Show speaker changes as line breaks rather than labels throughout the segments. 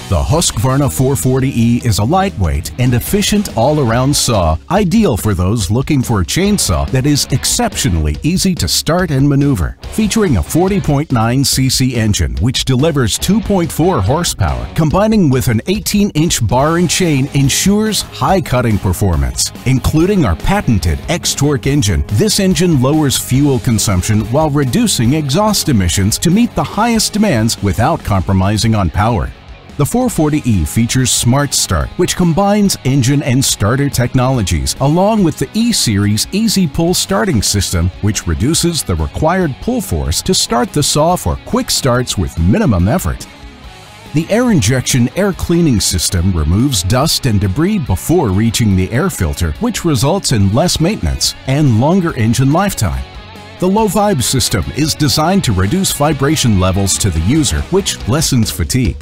The Husqvarna 440E is a lightweight and efficient all-around saw, ideal for those looking for a chainsaw that is exceptionally easy to start and maneuver. Featuring a 40.9cc engine which delivers 2.4 horsepower, combining with an 18-inch bar and chain ensures high cutting performance. Including our patented X-Torque engine, this engine lowers fuel consumption while reducing exhaust emissions to meet the highest demands without compromising on power. The 440E features Smart Start, which combines engine and starter technologies, along with the E-Series Easy Pull starting system, which reduces the required pull force to start the saw for quick starts with minimum effort. The air injection air cleaning system removes dust and debris before reaching the air filter, which results in less maintenance and longer engine lifetime. The low vibe system is designed to reduce vibration levels to the user, which lessens fatigue.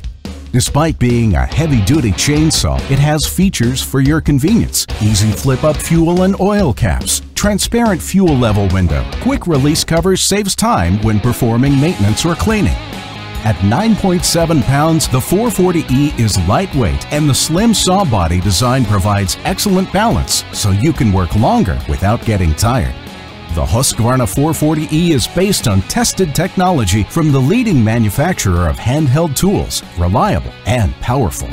Despite being a heavy-duty chainsaw, it has features for your convenience. Easy flip-up fuel and oil caps, transparent fuel level window, quick release covers saves time when performing maintenance or cleaning. At 9.7 pounds, the 440E is lightweight, and the slim saw body design provides excellent balance so you can work longer without getting tired. The Husqvarna 440E is based on tested technology from the leading manufacturer of handheld tools, reliable and powerful.